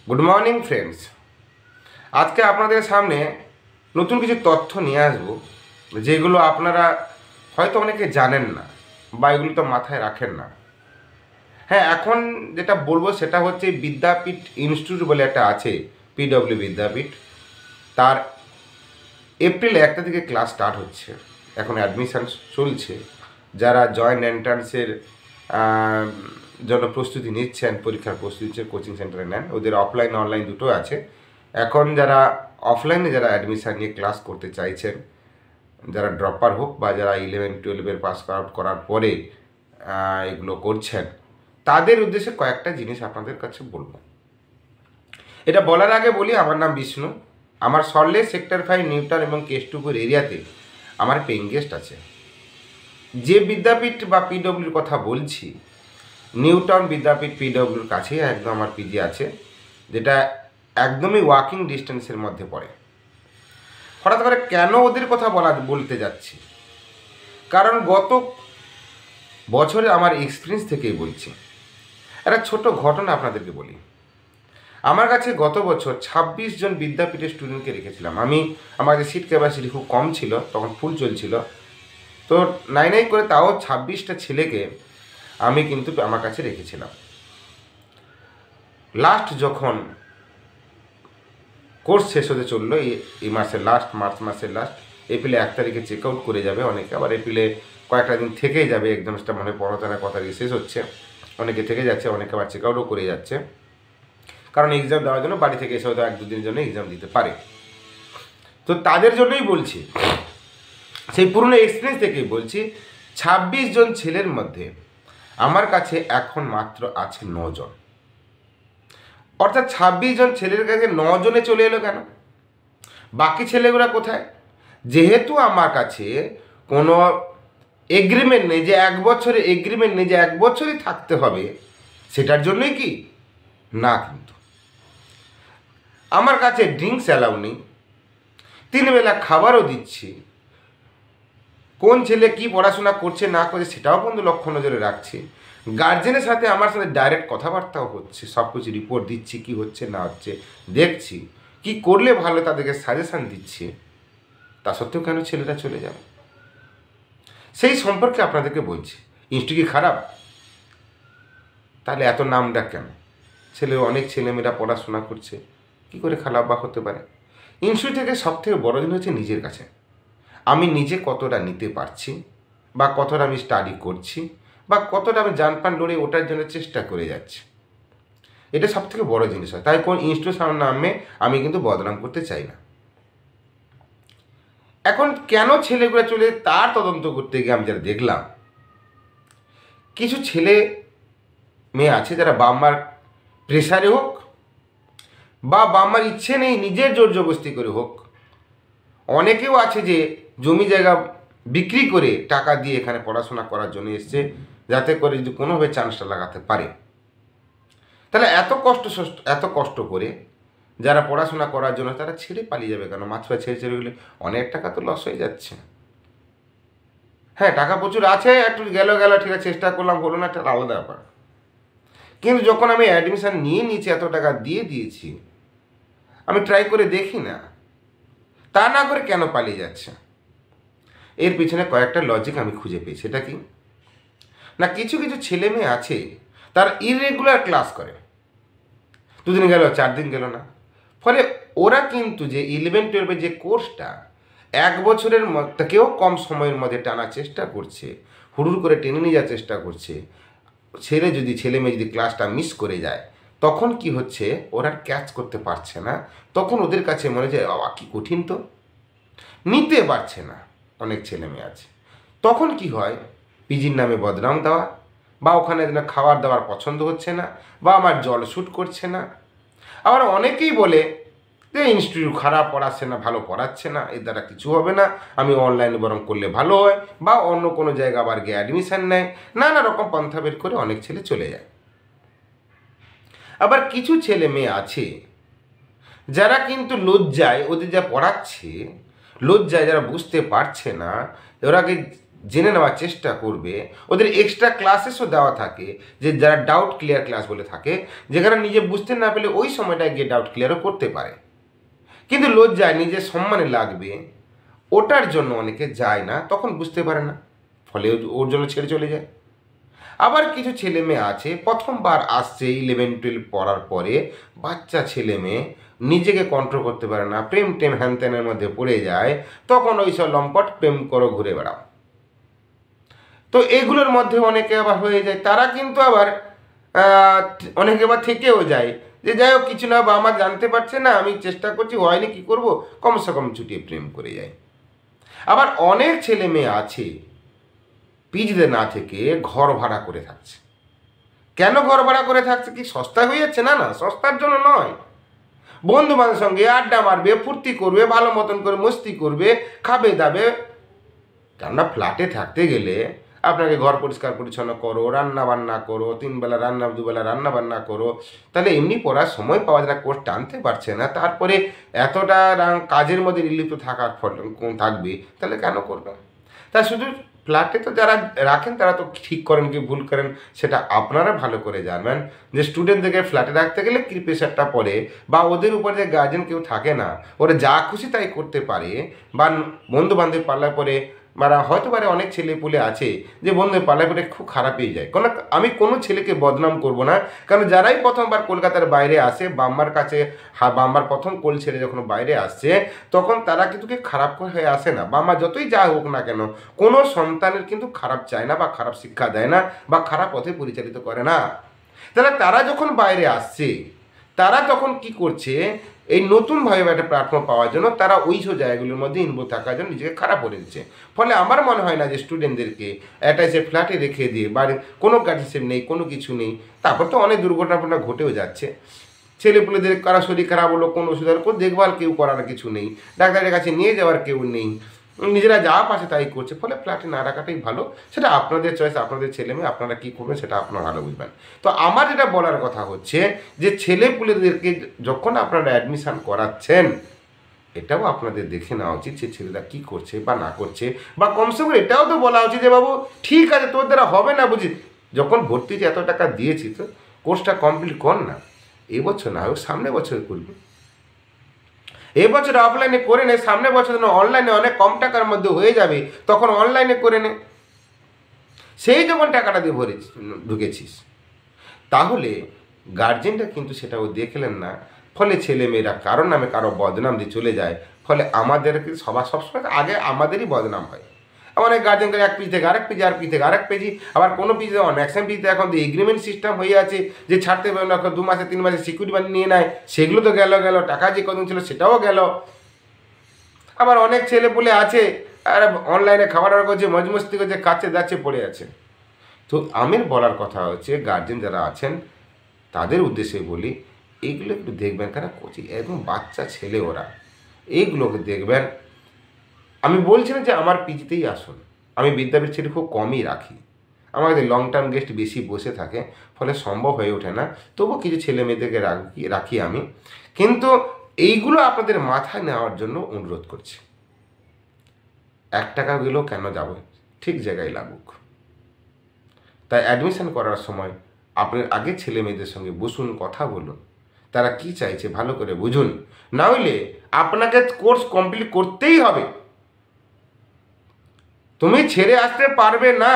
Good morning friends. আজকে আপনাদের সামনে নতুন কিছু তথ্য নিয়ে আসবো, যেগুলো আপনারা হয়তো অনেকে জানেন না বা এগুলো তো মাথায় রাখেন না। হ্যাঁ, এখন যেটা বলবো সেটা হচ্ছে বিদ্যাপীঠ ইনস্টিটিউট বলে একটা আছে, পিডব্লিউ বিদ্যাপীঠ। তার এপ্রিল 1 থেকে ক্লাস স্টার্ট হচ্ছে। এখন অ্যাডমিশান চলছে। যারা জয়েন্ট এন্ট্রান্সের জন্য প্রস্তুতি নিচ্ছেন, পরীক্ষার প্রস্তুতি নিচ্ছে, কোচিং সেন্টারে নেন, ওদের অফলাইন অনলাইন দুটো আছে। এখন যারা অফলাইনে যারা অ্যাডমিশান নিয়ে ক্লাস করতে চাইছেন, যারা ড্রপার হোক বা যারা 11-12 পাস আউট করার পরে এগুলো করছেন, তাদের উদ্দেশ্যে কয়েকটা জিনিস আপনাদের কাছে বলবো। এটা বলার আগে বলি, আমার নাম বিষ্ণু। আমার সল্টলেক সেক্টর 5 নিউটাউন এবং কেষ্টপুর এরিয়াতে আমার পেইং গেস্ট আছে। যে বিদ্যাপীঠ বা পিডব্লিউর কথা বলছি, নিউটাউন বিদ্যাপীঠ পিডব্লিউর কাছেই একদম আমার পিজি আছে, যেটা একদমই ওয়াকিং ডিস্টেন্সের মধ্যে পড়ে। হঠাৎ করে কেন ওদের কথা বলতে যাচ্ছি, কারণ গত বছরে আমার এক্সপিরিয়েন্স থেকেই বলছি। একটা ছোট ঘটনা আপনাদেরকে বলি। আমার কাছে গত বছর 26 জন বিদ্যাপীঠের স্টুডেন্টকে রেখেছিলাম। আমার কাছে সিট ক্যাপাসিটি খুব কম ছিল, তখন ফুল চলছিল। তো নাই করে তাও 26টা ছেলেকে আমি কিন্তু আমার কাছে রেখেছিলাম। লাস্ট যখন কোর্স শেষ হতে চললো, এই মাসের লাস্ট, মার্চ মাসের লাস্ট, এপ্রিলে 1 তারিখে চেক আউট করে যাবে অনেকে, আবার এপ্রিলে কয়েকটা দিন থেকেই যাবে। এক্সামসটা মনে 15 কত তারিখে শেষ হচ্ছে, অনেকে থেকে যাচ্ছে, অনেকে আবার চেক আউটও করে যাচ্ছে, কারণ এক্সাম দেওয়ার জন্য বাড়ি থেকে এসে হয়তো 1-2 দিনের জন্য এক্সাম দিতে পারে। তো তাদের জন্যই বলছি, সেই পুরনো এক্সপিরিয়েন্স থেকেই বলছি। 26 জন ছেলের মধ্যে আমার কাছে এখন মাত্র আছে 9 জন। অর্থাৎ 26 জন ছেলের কাছে 9 জনে চলে এলো কেন? বাকি ছেলেগুলো কোথায়? যেহেতু আমার কাছে কোনো এগ্রিমেন্ট নেই যে 1 বছরের এগ্রিমেন্ট নেই যে 1 বছরই থাকতে হবে, সেটার জন্যই কি না, কিন্তু আমার কাছে ড্রিঙ্কস অ্যালাউ নেই, 3 বেলা খাবারও দিচ্ছি। কোন ছেলে কি পড়াশোনা করছে না করছে সেটাও কিন্তু লক্ষ্য নজরে রাখছি। গার্জেনের সাথে আমার সাথে ডাইরেক্ট কথাবার্তাও হচ্ছে, সব কিছু রিপোর্ট দিচ্ছি, কি হচ্ছে না হচ্ছে দেখছি, কি করলে ভালো তাদেরকে সাজেশান দিচ্ছি। তা সত্ত্বেও কেন ছেলেটা চলে যাবে, সেই সম্পর্কে আপনাদেরকে বলছি। ইনস্টিটিউট কি খারাপ? তাহলে এত নামটা কেন? অনেক ছেলেমেয়েরা পড়াশোনা করছে, কি করে খারাপ বা হতে পারে? ইনস্টিটিউট থেকে সবথেকে বড় জিনিস হচ্ছে নিজের কাছে আমি নিজে কতটা নিতে পারছি, বা কতটা আমি স্টাডি করছি, বা কতটা আমি জানপান লড়ে ওটার জন্য চেষ্টা করে যাচ্ছি। এটা সবথেকে বড় জিনিস হয়। তাই কোন ইনস্টিটিউশনের নামে আমি কিন্তু বদনাম করতে চাই না। এখন কেন ছেলেগুলো চলে তার তদন্ত করতে গিয়ে আমি যারা দেখলাম, কিছু ছেলে মেয়ে আছে যারা বাম্মার প্রেশারে হোক বা বাম্মার ইচ্ছে নেই, নিজের জোর জবরদস্তি করে হোক, অনেকেও আছে যে জমি জায়গা বিক্রি করে টাকা দিয়ে এখানে পড়াশোনা করার জন্য এসছে, যাতে করে যদি কোনোভাবে চান্সটা লাগাতে পারে। তাহলে এত কষ্ট করে যারা পড়াশোনা করার জন্য, তারা ছেড়ে পালিয়ে যাবে কেন? মাত্র ছেড়ে গেলে অনেক টাকা তো লস হয়ে যাচ্ছে। হ্যাঁ, টাকা প্রচুর আছে, একটু গেল ঠিক আছে, চেষ্টা করলাম, হলো না, একটা আলাদা ব্যাপার। কিন্তু যখন আমি অ্যাডমিশান নিয়ে নিয়েছি, এত টাকা দিয়ে দিয়েছি, আমি ট্রাই করে দেখি না, তা না করে কেন পালিয়ে যাচ্ছে? এর পিছনে কয়েকটা লজিক আমি খুঁজে পেয়েছি। সেটা কি না, কিছু ছেলে মেয়ে আছে তারা ইরেগুলার ক্লাস করে, 2 দিন গেল, 4 দিন গেল না। ফলে ওরা কিন্তু যে 11-12 যে কোর্সটা 1 বছরের থেকেও কম সময়ের মধ্যে টানার চেষ্টা করছে, হুড়ুর করে টেনে নিয়ে যাওয়ার চেষ্টা করছে, ছেলে মেয়ে যদি ক্লাসটা মিস করে যায়, তখন কি হচ্ছে, ওরা ক্যাচ করতে পারছে না। তখন ওদের কাছে মনে হয় বাবা কি কঠিন, তো নিতে পারছে না। অনেক ছেলে মেয়ে আছে, তখন কি হয়, পিজির নামে বদনাম দেওয়া, বা ওখানে খাবার দাবার পছন্দ হচ্ছে না, বা আমার জল শ্যুট করছে না। আবার অনেকেই বলে যে ইনস্টিটিউট খারাপ, পড়াচ্ছে না, ভালো পড়াচ্ছে না, এর দ্বারা কিছু হবে না, আমি অনলাইনে বরং করলে ভালো হয়, বা অন্য কোনো জায়গা আবার গিয়ে অ্যাডমিশান নেয়, নানা রকম পন্থা বের করে অনেক ছেলে চলে যায়। আবার কিছু ছেলে মেয়ে আছে যারা কিন্তু লজ্জায়, ওদের যা পড়াচ্ছে লজ্জায়, যারা বুঝতে পারছে না, ওরাকে জেনে নেওয়ার চেষ্টা করবে। ওদের এক্সট্রা ক্লাসেসও দেওয়া থাকে, যে যারা ডাউট ক্লিয়ার ক্লাস বলে থাকে, যেখানে নিজে বুঝতে না পেলে ওই সময়টায় গিয়ে ডাউট ক্লিয়ারও করতে পারে। কিন্তু লজ্জায় নিজের সম্মানে লাগবে ওটার জন্য অনেকে যায় না, তখন বুঝতে পারে না, ফলে ওর জন্য ছেড়ে চলে যায়। আবার কিছু ছেলে মেয়ে আছে প্রথমবার আসছে 11-12 পড়ার পরে, বাচ্চা ছেলে মেয়ে নিজেকে কন্ট্রোল করতে পারে না, প্রেম টেম হ্যান ত্যানের মধ্যে পড়ে যায়, তখন ওই সব লম্পট প্রেম করো ঘুরে বেড়াও। তো এগুলোর মধ্যে অনেকে আবার হয়ে যায়, তারা কিন্তু আবার অনেকে আবার থেকেও যায়, যে যাই হোক কিছু না, বা আমার জানতে পারছে না, আমি চেষ্টা করছি, হয়নি, কি করব, কমসে কম ছুটিয়ে প্রেম করে যায়। আবার অনেক ছেলে মেয়ে আছে পিজিতে না থেকে ঘর ভাড়া করে থাকছে। কেন ঘর ভাড়া করে থাকছে? কি সস্তা হয়ে যাচ্ছে? না, না, সস্তার জন্য নয়। বন্ধু বান্ধবের সঙ্গে আড্ডা মারবে, ফুর্তি করবে, ভালো মতন করে মস্তি করবে, খাবে দাবে। কেননা ফ্ল্যাটে থাকতে গেলে আপনাকে ঘর পরিষ্কার পরিচ্ছন্ন করো, রান্না বান্না করো, 3 বেলা রান্না 2 বেলা রান্না বান্না করো, তাহলে এমনি পড়ার সময় পাওয়া যায় না, কোর্স টানতে পারছে না, তারপরে এতটা কাজের মধ্যে নিলিপ্ত থাকার থাকবে, তাহলে কেন করবে? তা শুধু ফ্ল্যাটে তো যারা রাখেন তারা তো ঠিক করেন কি ভুল করেন সেটা আপনারা ভালো করে জানবেন, যে স্টুডেন্টদেরকে ফ্ল্যাটে রাখতে গেলে কী প্রেশারটা পড়ে, বা ওদের উপর যে গার্জেন কেউ থাকে না, ওরা যা খুশি তাই করতে পারে, বা বন্ধু বান্ধব পাল্লায় পরে, মানে হয়তো পারে অনেক ছেলে পুলে আছে যে বন্ধু পাল্লায় পরে খুব খারাপ পেয়ে যায়। আমি কোনো ছেলেকে বদনাম করব না, কারণ যারাই প্রথমবার কলকাতার বাইরে আসে, বাম্মার কাছে বাম্মার প্রথম কোল ছেড়ে যখন বাইরে আসছে, তখন তারা কিন্তু খারাপ হয়ে আসে না। বাম্মা যতই যা হোক না কেন, কোনো সন্তানের কিন্তু খারাপ চায় না, বা খারাপ শিক্ষা দেয় না, বা খারাপ পথে পরিচালিত করে না। তাহলে তারা যখন বাইরে আসছে, তারা তখন কি করছে, এই নতুনভাবে একটা প্ল্যাটফর্ম পাওয়ার জন্য তারা ওই সব জায়গাগুলোর মধ্যে ইনভলভ থাকার জন্য নিজেকে খারাপ করে দিচ্ছে। ফলে আমার মনে হয় না যে স্টুডেন্টদেরকে একটা সে ফ্ল্যাটে রেখে দিয়ে, বাড়ি কোনো গার্জিয়ান নেই, কোনো কিছু নেই, তারপর তো অনেক দুর্ঘটনা ঘটেও যাচ্ছে, ছেলেপুলেদের কারো শরীর খারাপ হলো, কোনো ওষুধ কোনো দেখভাল কেউ করার কিছু নেই, ডাক্তারের কাছে নিয়ে যাওয়ার কেউ নেই, নিজেরা যা পাচ্ছে তাই করছে। ফলে ফ্ল্যাটে না রাখাটাই ভালো। সেটা আপনাদের চয়েস, আপনাদের ছেলে মেয়ে, আপনারা কী করবেন সেটা আপনারা ভালো বুঝবেন। তো আমার যেটা বলার কথা হচ্ছে যে ছেলেপুলেদেরকে যখন আপনারা অ্যাডমিশান করাচ্ছেন, এটাও আপনাদের দেখে নেওয়া উচিত যে ছেলেরা কী করছে বা না করছে, বা কমসে কম এটাও তো বলা উচিত যে বাবু ঠিক আছে, তোর দ্বারা হবে না বুঝি, যখন ভর্তিতে এত টাকা দিয়েছি তো কোর্সটা কমপ্লিট কর না, এবছর না হোক সামনে বছর করবি, এবছর অফলাইনে করে নে, সামনে বছর অনলাইনে অনেক কম টাকার মধ্যে হয়ে যাবে, তখন অনলাইনে করে নে, সেই যখন টাকাটা দিয়ে ঢুকেছিস। তাহলে গার্জেনরা কিন্তু সেটাও দেখলেন না, ফলে ছেলেমেয়েরা কারোর নামে কারো বদনাম দিয়ে চলে যায়। ফলে আমাদেরকে সবসময় আগে আমাদেরই বদনাম হয়। অনেক গার্জেন করে এক পেজ থেকে আরেক পেজে, আর পেজ থেকে আরেক পেজে, আবার কোনো পেজে ম্যাক্সিমাম পেজে এখন তো এগ্রিমেন্ট সিস্টেম হয়ে আছে যে ছাড়তে পারবে না, 2 মাসে 3 মাসে সিকিউরিটি মানি নিয়ে নেয়, সেগুলো তো গেল, টাকা যে কদিন ছিল সেটাও গেল। আবার অনেক ছেলে বলে আছে আর অনলাইনে খাবার অর্ডার করছে, মজমস্তি করছে, কাছে যাচ্ছে, পড়ে আছে। তো আমার বলার কথা হচ্ছে গার্জেন যারা আছেন তাদের উদ্দেশ্যে বলি, এইগুলো একটু দেখবেন, কেন কোচিং একদম বাচ্চা ছেলে ওরা, এইগুলোকে দেখবেন। আমি বলছি না যে আমার পিজিতেই আসুন, আমি বিদ্যাপীঠ ছেলে খুব কমই রাখি, আমাদের লং টার্ম গেস্ট বেশি বসে থাকে, ফলে সম্ভব হয়ে ওঠে না, তবু কিছু ছেলে মেয়েদেরকে রাখি আমি। কিন্তু এইগুলো আপনাদের মাথায় নেওয়ার জন্য অনুরোধ করছি, 1 টাকা গেলেও কেন যাবে, ঠিক জায়গায় লাগুক। তাই অ্যাডমিশন করার সময় আপনার আগে ছেলে মেয়েদের সঙ্গে বসুন, কথা বলুন, তারা কি চাইছে ভালো করে বুঝুন, না হইলে আপনাকে কোর্স কমপ্লিট করতেই হবে, তুমি ছেড়ে আসতে পারবে না।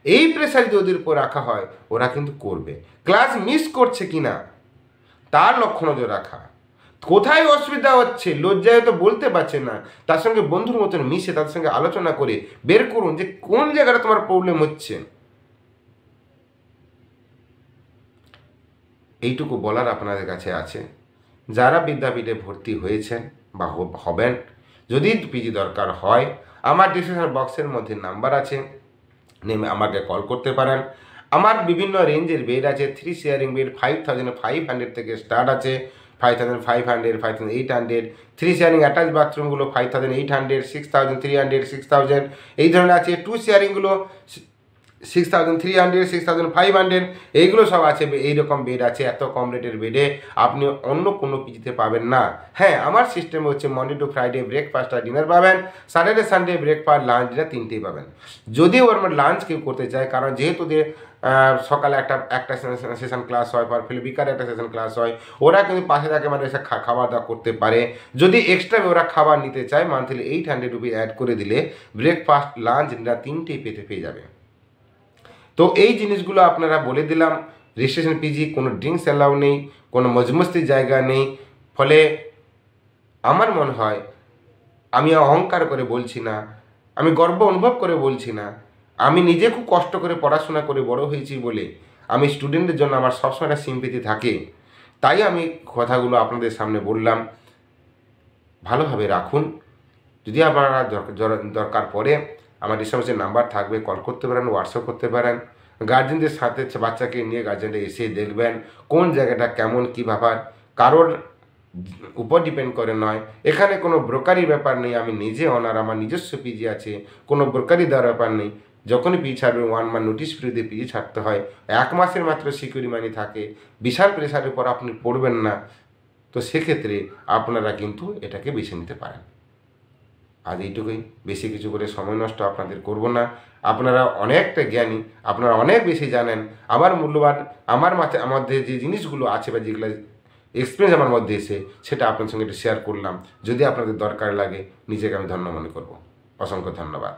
এই প্রেশার যদি ওদের উপর রাখা হয়, ওরা কিন্তু করবে। ক্লাস মিস করছে কিনা তার লক্ষ্য নজর রাখা, কোথায় অসুবিধা হচ্ছে লজ্জায় তো বলতে পারছে না, তার সঙ্গে বন্ধুর মতন মিশে তাদের সঙ্গে আলোচনা করে বের করুন যে কোন জায়গাটা তোমার প্রবলেম হচ্ছে। এইটুকু বলার আপনাদের কাছে আছে। যারা বিদ্যাপীঠে ভর্তি হয়েছেন বা হবেন, যদি পিজি দরকার হয়, আমার ডিসক্রিপশন বক্সের মধ্যে নাম্বার আছে, নেমে আমাকে কল করতে পারেন। আমার বিভিন্ন রেঞ্জের বেড আছে, 3 শেয়ারিং বেড 5500 থেকে স্টার্ট আছে, 5500, 5800, 3 শেয়ারিং অ্যাটাচ বাথরুমগুলো 5800, 6300, 6000 এই ধরনের আছে। 2 শেয়ারিংগুলো 6300, 6500 এইগুলো সব আছে। এইরকম বেড আছে। এত কম রেটের বেডে আপনি অন্য কোনো পিজিতে পাবেন না। হ্যাঁ, আমার সিস্টেম হচ্ছে মনডে টু ফ্রাইডে ব্রেকফাস্ট আর ডিনার পাবেন, Saturday Sunday breakfast lunch dinner তিনটেই পাবেন। যদিও ওর লাঞ্চ কেউ করতে চায়, কারণ যেহেতু সকালে একটা সেশন ক্লাস হয়, পর ফেলে বিকালে একটা সেশন ক্লাস হয়, ওরা কিন্তু পাশে থাকে, মানে এসে খাওয়া দাওয়া করতে পারে। যদি এক্সট্রা ওরা খাবার নিতে চায়, মান্থলি 800 রুপি অ্যাড করে দিলে ব্রেকফাস্ট লাঞ্চ ডিনার তিনটেই পেয়ে যাবে। তো এই জিনিসগুলো আপনারা বলে দিলাম। রেজিস্ট্রেশন পিজি, কোনো ড্রিঙ্কস অ্যালাউ নেই, কোনো মজমস্তির জায়গা নেই। ফলে আমার মনে হয়, আমি অহংকার করে বলছি না, আমি গর্ব অনুভব করে বলছি না, আমি নিজে খুব কষ্ট করে পড়াশোনা করে বড় হয়েছি বলে আমি স্টুডেন্টদের জন্য আমার সবসময় একটা সিম্পেথি থাকে, তাই আমি কথাগুলো আপনাদের সামনে বললাম। ভালোভাবে রাখুন। যদি আপনারা দরকার পড়ে, আমার এসএমএসের নাম্বার থাকবে, কল করতে পারেন, হোয়াটসঅ্যাপ করতে পারেন। গার্জেনদের সাথে বাচ্চাকে নিয়ে গার্জেনরা এসে দেখবেন কোন জায়গাটা কেমন কী ব্যাপার, কারোর উপর ডিপেন্ড করে নয়। এখানে কোনো ব্রোকারি ব্যাপার নেই, আমি নিজে অনার, আমার নিজস্ব পিজি আছে, কোনো ব্রোকারি দেওয়ার ব্যাপার নেই। যখনই পিজি ছাড়বে 1 মান্থ নোটিশ পিরিয়ডে পিজি ছাড়তে হয়, 1 মাসের মাত্র সিকিউরিটি মানি থাকে, বিশাল প্রেশারের পর আপনি পড়বেন না। তো সেক্ষেত্রে আপনারা কিন্তু এটাকে বেছে নিতে পারেন। আজ এইটুকুই, বেশি কিছু করে সময় নষ্ট আপনাদের করব না। আপনারা অনেকটা জ্ঞানী, আপনারা অনেক বেশি জানেন। আমার মূল্যবান, আমার মধ্যে যে জিনিসগুলো আছে বা যেগুলো এক্সপিরিয়েন্স আমার মধ্যে এসে, সেটা আপনার সঙ্গে একটু শেয়ার করলাম। যদি আপনাদের দরকার লাগে, নিজেকে আমি ধন্য মনে করব। অসংখ্য ধন্যবাদ।